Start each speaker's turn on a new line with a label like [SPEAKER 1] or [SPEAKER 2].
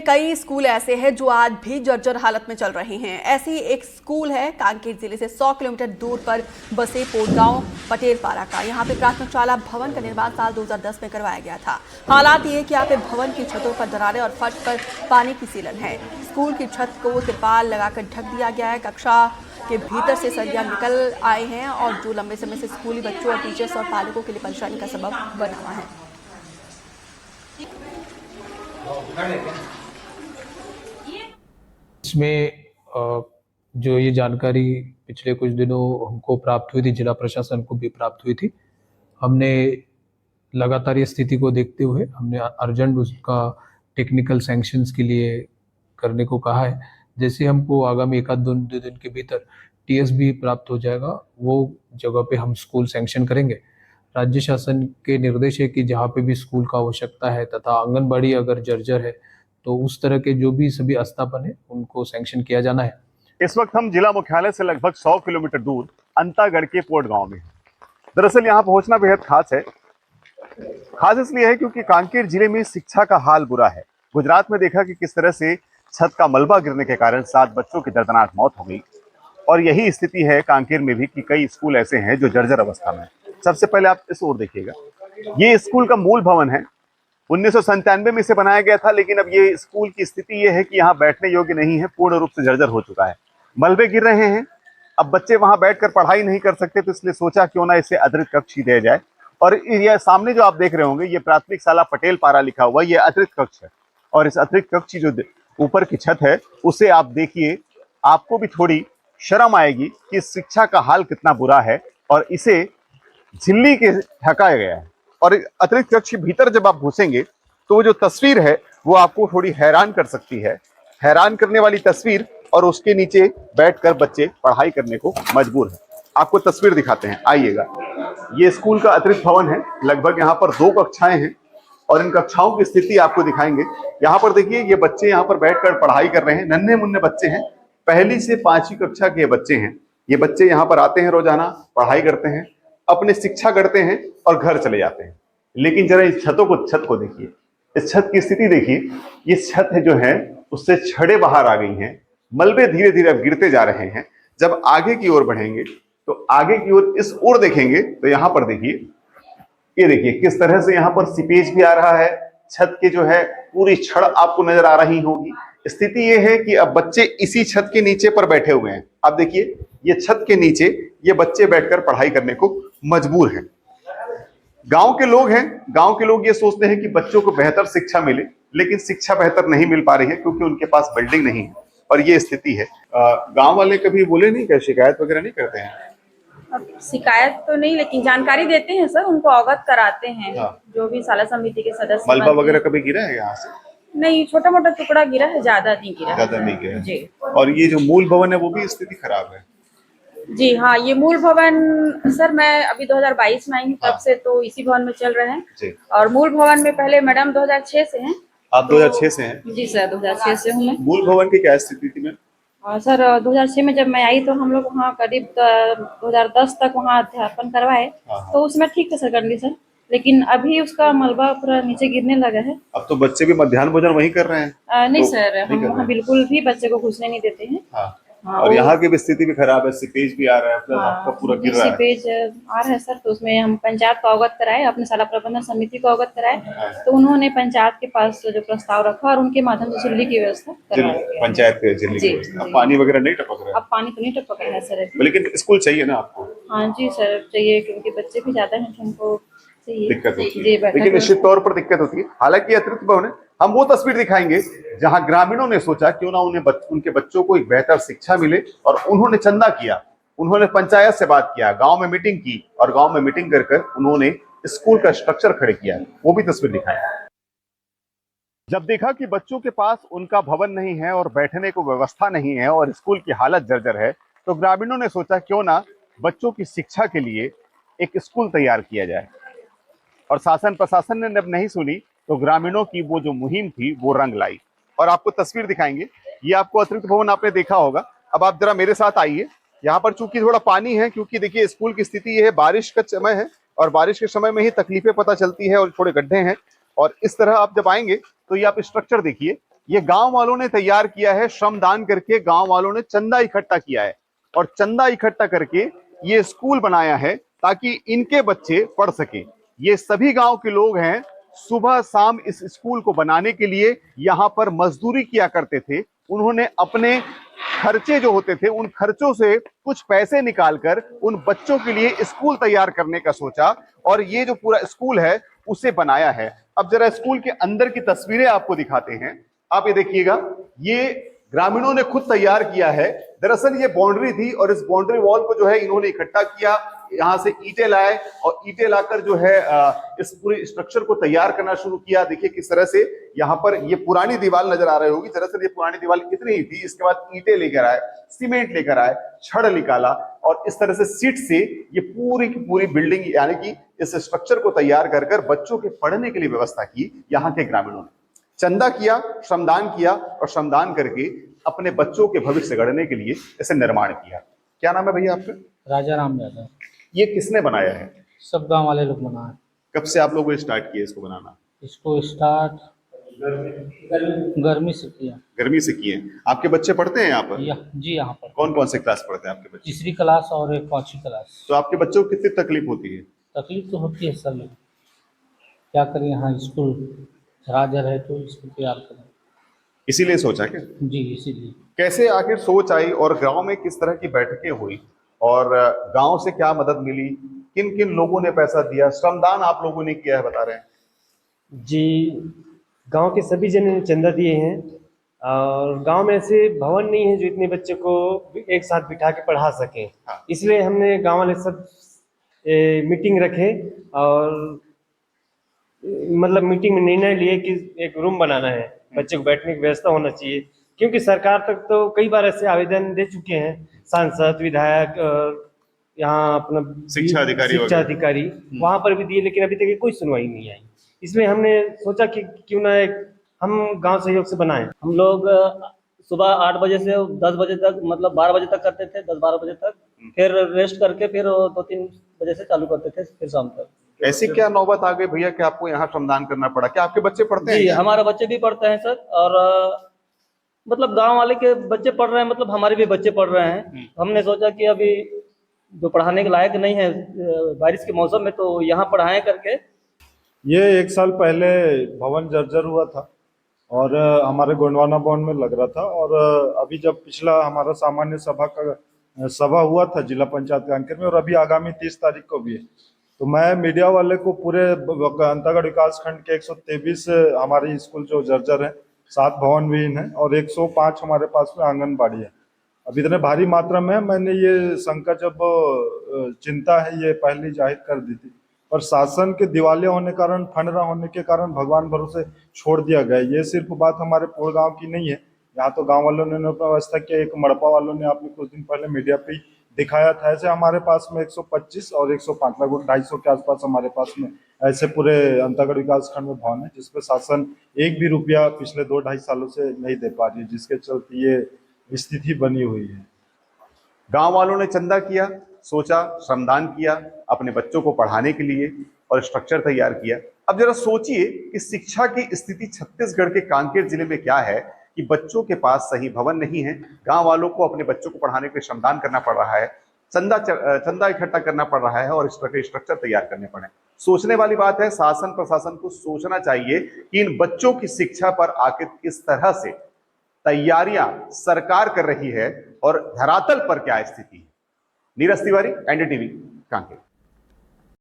[SPEAKER 1] कई स्कूल ऐसे हैं जो आज भी जर्जर हालत में चल रहे हैं। ऐसी एक स्कूल है कांकेर जिले से 100 किलोमीटर दूर पर बसे पोटगांव पटेलपारा का। यहाँ पे प्राथमिक शाला भवन का निर्माण साल 2010 में करवाया गया था। हालात ये कि यहाँ पे भवन की छतों पर दरारें और फर्श पर पानी की सीलन है। स्कूल की छत को तिरपाल लगाकर ढक दिया गया है। कक्षा के भीतर से सरिया निकल आए हैं और जो लंबे समय से स्कूली बच्चों और टीचर्स और पालकों के लिए परेशानी का सबब बना हुआ है।
[SPEAKER 2] इसमें जो ये जानकारी पिछले कुछ दिनों हमको प्राप्त हुई थी, जिला प्रशासन को भी प्राप्त हुई थी। हमने लगातार ये स्थिति को देखते हुए हमने अर्जेंट उसका टेक्निकल सैंक्शंस के लिए करने को कहा है। जैसे हमको आगामी एक आध दो दिन के भीतर टीएस भी प्राप्त हो जाएगा, वो जगह पे हम स्कूल सैंक्शन करेंगे। राज्य शासन के निर्देश है कि जहाँ पे भी स्कूल का आवश्यकता है तथा आंगनबाड़ी अगर जर्जर है तो उस तरह के जो भी सभी आस्थापन है उनको सैंक्शन किया जाना है।
[SPEAKER 3] इस वक्त हम जिला मुख्यालय से लगभग 100 किलोमीटर दूर अंतागढ़ के पोट गांव में हैं। दरअसल यहाँ पहुंचना बेहद खास है। खास इसलिए है क्योंकि कांकेर जिले में शिक्षा का हाल बुरा है। गुजरात में देखा कि किस तरह से छत का मलबा गिरने के कारण 7 बच्चों की दर्दनाक मौत हो गई, और यही स्थिति है कांकेर में भी कि कई स्कूल ऐसे हैं जो जर्जर अवस्था में है। सबसे पहले आप इस ओर देखिएगा, ये स्कूल का मूल भवन है। 1997 में इसे बनाया गया था, लेकिन अब ये स्कूल की स्थिति ये है कि यहाँ बैठने योग्य नहीं है, पूर्ण रूप से जर्जर हो चुका है। मलबे गिर रहे हैं, अब बच्चे वहां बैठकर पढ़ाई नहीं कर सकते, तो इसलिए सोचा क्यों ना इसे अतिरिक्त कक्ष ही दिया जाए। और ये सामने जो आप देख रहे होंगे, ये प्राथमिक शाला पटेलपारा लिखा हुआ, ये अतिरिक्त कक्ष है। और इस अतिरिक्त कक्ष की जो ऊपर की छत है उसे आप देखिए, आपको भी थोड़ी शर्म आएगी कि शिक्षा का हाल कितना बुरा है, और इसे झिल्ली के ढका गया है। और अतिरिक्त कक्ष के भीतर जब आप घुसेंगे तो वो जो तस्वीर है वो आपको थोड़ी हैरान कर सकती है, हैरान करने वाली तस्वीर। और उसके नीचे बैठकर बच्चे पढ़ाई करने को मजबूर हैं। आपको तस्वीर दिखाते हैं, आइएगा। ये स्कूल का अतिरिक्त भवन है। लगभग यहाँ पर 2 कक्षाएं हैं और इन कक्षाओं की स्थिति आपको दिखाएंगे। यहाँ पर देखिए, ये बच्चे यहाँ पर बैठकर पढ़ाई कर रहे हैं। नन्हे मुन्ने बच्चे हैं, 1ली से 5वीं कक्षा के बच्चे हैं। ये बच्चे यहाँ पर आते हैं, रोजाना पढ़ाई करते हैं, अपने शिक्षा करते हैं और घर चले जाते हैं। लेकिन जरा इस छत को देखिए, इस छत की स्थिति देखिए। ये छत है जो है उससे छड़ें बाहर आ गई हैं, मलबे धीरे धीरे अब गिरते जा रहे हैं। जब आगे की ओर बढ़ेंगे तो आगे की ओर इस ओर देखेंगे तो यहाँ पर देखिए, ये देखिए किस तरह से यहाँ पर सीपेज भी आ रहा है। छत के जो है पूरी छड़ आपको नजर आ रही होगी। स्थिति ये है कि अब बच्चे इसी छत के नीचे पर बैठे हुए हैं। अब देखिए, ये छत के नीचे ये बच्चे बैठकर पढ़ाई करने को मजबूर हैं। गांव के लोग हैं, गांव के लोग ये सोचते हैं कि बच्चों को बेहतर शिक्षा मिले, लेकिन शिक्षा बेहतर नहीं मिल पा रही है क्योंकि उनके पास बिल्डिंग नहीं है, और ये स्थिति है। गांव वाले कभी बोले नहीं, क्या शिकायत वगैरह नहीं करते हैं?
[SPEAKER 4] अब शिकायत तो नहीं, लेकिन जानकारी देते हैं सर, उनको अवगत कराते हैं। जो भी शाला समिति के सदस्य।
[SPEAKER 3] मलबा वगैरह कभी गिरा है यहाँ से?
[SPEAKER 4] नहीं, छोटा मोटा टुकड़ा गिरा है, ज्यादा नहीं गिरा।
[SPEAKER 3] ज्यादा नहीं गिरा
[SPEAKER 4] जी।
[SPEAKER 3] और ये जो मूल भवन है वो भी स्थिति खराब है?
[SPEAKER 4] जी हाँ, ये मूल भवन सर, मैं अभी 2022 में आई हूँ, तब से तो इसी भवन में चल रहे हैं। और मूल भवन में पहले मैडम 2006 से हैं।
[SPEAKER 3] आप 2006 से हैं?
[SPEAKER 4] जी सर, 2006 से हूँ मैं।
[SPEAKER 3] मूल भवन की क्या स्थिति थी मैम?
[SPEAKER 4] सर 2006 में जब मैं आई तो हम लोग वहाँ करीब 2010 तक वहाँ अध्यापन करवाए, तो उसमें ठीक था सर कंडीशन। लेकिन अभी उसका मलबा पूरा नीचे गिरने लगा है।
[SPEAKER 3] अब तो बच्चे भी मध्याह्न भोजन वहीं कर रहे हैं?
[SPEAKER 4] नहीं
[SPEAKER 3] तो
[SPEAKER 4] सर, हम वहाँ बिल्कुल भी बच्चे को घुसने नहीं देते हैं।
[SPEAKER 3] हाँ, और यहाँ की भी स्थिति भी खराब है, सीपेज भी आ रहा है, प्लस आपका पूरा गिर रहा है।
[SPEAKER 4] सीपेज आ रहा है सर, तो उसमें हम पंचायत को अवगत कराए, अपने शाला प्रबंधन समिति को अवगत कराए, तो उन्होंने पंचायत के पास जो प्रस्ताव रखा और उनके माध्यम से झिल्ली की व्यवस्था करवाई।
[SPEAKER 3] पंचायत के झिल्ली की व्यवस्था। अब पानी वगैरह नहीं टपक रहा है?
[SPEAKER 4] अब पानी तो नहीं टपक रहा है सर,
[SPEAKER 3] लेकिन स्कूल चाहिए ना आपको?
[SPEAKER 4] हाँ जी सर, चाहिए, क्योंकि बच्चे भी ज्यादा हैं, हमको
[SPEAKER 3] दिक्कत होती है। लेकिन निश्चित तौर पर दिक्कत होती है। हालांकि अतिरिक्त भवन है, हम वो तस्वीर दिखाएंगे जहां ग्रामीणों ने सोचा क्यों ना उनके बच्चों को एक बेहतर शिक्षा मिले, और उन्होंने चंदा किया, उन्होंने पंचायत से बात किया, गांव में मीटिंग की, और गांव में मीटिंग कर उन्होंने स्कूल का स्ट्रक्चर खड़े किया। वो भी तस्वीर दिखाएं। जब देखा कि बच्चों के पास उनका भवन नहीं है और बैठने को व्यवस्था नहीं है और स्कूल की हालत जर्जर है, तो ग्रामीणों ने सोचा क्यों ना बच्चों की शिक्षा के लिए एक स्कूल तैयार किया जाए। और शासन प्रशासन ने जब नहीं सुनी तो ग्रामीणों की वो जो मुहिम थी वो रंग लाई। और आपको तस्वीर दिखाएंगे, ये आपको अतिरिक्त भवन आपने देखा होगा। अब आप जरा मेरे साथ आइए। यहाँ पर चूंकि थोड़ा पानी है, क्योंकि देखिए स्कूल की स्थिति ये है, बारिश का समय है और बारिश के समय में ही तकलीफें पता चलती है और थोड़े गड्ढे हैं। और इस तरह आप जब आएंगे तो ये आप स्ट्रक्चर देखिए, ये गांव वालों ने तैयार किया है, श्रमदान करके गांव वालों ने चंदा इकट्ठा किया है और चंदा इकट्ठा करके ये स्कूल बनाया है ताकि इनके बच्चे पढ़ सके। ये सभी गांव के लोग हैं, सुबह शाम इस स्कूल को बनाने के लिए यहां पर मजदूरी किया करते थे। उन्होंने अपने खर्चे जो होते थे उन खर्चों से कुछ पैसे निकालकर उन बच्चों के लिए स्कूल तैयार करने का सोचा और ये जो पूरा स्कूल है उसे बनाया है। अब जरा स्कूल के अंदर की तस्वीरें आपको दिखाते हैं। आप ये देखिएगा, ये ग्रामीणों ने खुद तैयार किया है। दरअसल ये बाउंड्री थी और इस बाउंड्री वॉल को जो है इन्होंने इकट्ठा किया, यहां से ईंटें लाए और ईंटें लाकर जो है इस पूरे स्ट्रक्चर को तैयार करना शुरू किया। देखिए किस तरह से यहाँ पर ये पुरानी दीवार नजर आ रही होगी। दरअसल ये पुरानी दीवार इतनी ही थी, इसके बाद ईंटें लेकर आए, सीमेंट लेकर आए, छड़ निकाला और इस तरह से सीट से ये पूरी की पूरी बिल्डिंग यानी कि इस स्ट्रक्चर को तैयार कर बच्चों के पढ़ने के लिए व्यवस्था की। यहाँ के ग्रामीणों ने चंदा किया, श्रमदान किया और श्रमदान करके अपने बच्चों के भविष्य गढ़ने के लिए इसे निर्माण किया। क्या नाम है भैया आपका?
[SPEAKER 5] राजा राम यादव।
[SPEAKER 3] ये किसने बनाया है?
[SPEAKER 5] सब गांव वाले लोग बनाए।
[SPEAKER 3] कब से आप लोगों ने स्टार्ट किया इसको बनाना?
[SPEAKER 5] इसको स्टार्ट गर्मी से किया।
[SPEAKER 3] गर्मी से किए। आपके बच्चे पढ़ते हैं यहाँ पर?
[SPEAKER 5] जी यहाँ पर
[SPEAKER 3] कौन कौन से क्लास पढ़ते हैं आपके बच्चे?
[SPEAKER 5] तीसरी क्लास और एक 5वीं क्लास।
[SPEAKER 3] तो आपके बच्चों को कितनी तकलीफ होती है?
[SPEAKER 5] तकलीफ तो होती है सर, क्या करें, यहाँ स्कूल झराझर है तो इसको तैयार करें,
[SPEAKER 3] इसीलिए सोचा क्या?
[SPEAKER 5] जी इसीलिए।
[SPEAKER 3] कैसे आखिर सोच आई और गांव में किस तरह की बैठकें हुई और गांव से क्या मदद मिली? किन किन लोगों ने पैसा दिया? श्रमदान आप लोगों ने किया है बता रहे हैं
[SPEAKER 6] जी। गांव के सभी जन ने चंदा दिए हैं और गांव में ऐसे भवन नहीं है जो इतने बच्चे को एक साथ बिठा के पढ़ा सके।
[SPEAKER 3] हाँ।
[SPEAKER 6] इसलिए हमने गांव वाले सब मीटिंग रखे और मतलब मीटिंग में निर्णय लिए कि एक रूम बनाना है, बच्चे को बैठने की व्यवस्था होना चाहिए। क्योंकि सरकार तक तो कई बार ऐसे आवेदन दे चुके हैं, सांसद, विधायक, यहाँ अपना
[SPEAKER 3] शिक्षा अधिकारी
[SPEAKER 6] वहां पर भी दिए, लेकिन अभी तक कोई सुनवाई नहीं आई। इसलिए हमने सोचा कि क्यों ना एक हम गांव सहयोग से बनाएं।
[SPEAKER 7] हम लोग सुबह 8 बजे से 10 बजे तक, मतलब 12 बजे तक करते थे, 10-12 बजे तक, फिर रेस्ट करके फिर 2-3 बजे से चालू करते थे, फिर शाम तक।
[SPEAKER 3] ऐसी क्या नौबत आ गई भैया कि आपको यहाँ श्रमदान करना पड़ा? क्या आपके बच्चे पढ़ते हैं?
[SPEAKER 7] जी हमारे बच्चे भी पढ़ते हैं सर, और मतलब गांव वाले के बच्चे पढ़ रहे हैं, मतलब हमारे भी बच्चे पढ़ रहे हैं। हमने सोचा कि अभी जो पढ़ाने के लायक नहीं है बारिश के मौसम में, तो यहाँ पढ़ाएं करके।
[SPEAKER 8] ये 1 साल पहले भवन जर्जर हुआ था और हमारे गोंडवाना भवन में लग रहा था, और अभी जब पिछला हमारा सामान्य सभा हुआ था जिला पंचायत कांकेर में, और अभी आगामी 30 तारीख को भी है, तो मैं मीडिया वाले को पूरे अंतागढ़ विकास खंड के 123 हमारे स्कूल जो जर्जर है, 7 भवन विहीन है और 105 हमारे पास में आंगनबाड़ी है। अब इतने भारी मात्रा में मैंने ये संकट जब चिंता है ये पहले जाहिर कर दी थी, पर शासन के दिवालिया होने के कारण, फंड न होने के कारण भगवान भरोसे छोड़ दिया गया। ये सिर्फ बात हमारे पोड़ गाँव की नहीं है, यहाँ तो गाँव वालों ने व्यवस्था किया। एक मड़पा वालों ने आपने कुछ दिन पहले मीडिया पे दिखाया था। ऐसे हमारे पास में 125 और 105 लगभग 250 के आसपास हमारे पास में ऐसे पूरे अंतागढ़ विकास खंड में भवन है, जिसपे शासन एक भी रुपया पिछले 2-2.5 सालों से नहीं दे पा रही है, जिसके चलते ये स्थिति बनी हुई है।
[SPEAKER 3] गांव वालों ने चंदा किया, सोचा, श्रमदान किया अपने बच्चों को पढ़ाने के लिए और स्ट्रक्चर तैयार किया। अब जरा सोचिए कि शिक्षा की स्थिति छत्तीसगढ़ के कांकेर जिले में क्या है कि बच्चों के पास सही भवन नहीं है। गांव वालों को अपने बच्चों को पढ़ाने के लिए श्रमदान करना पड़ रहा है, चंदा इकट्ठा करना पड़ रहा है और स्ट्रक्चर तैयार करने पड़े। सोचने वाली बात है, शासन प्रशासन को सोचना चाहिए कि इन बच्चों की शिक्षा पर आखिर किस तरह से तैयारियां सरकार कर रही है और धरातल पर क्या स्थिति है। नीरज तिवारी, एनडीटीवी, कांकेर।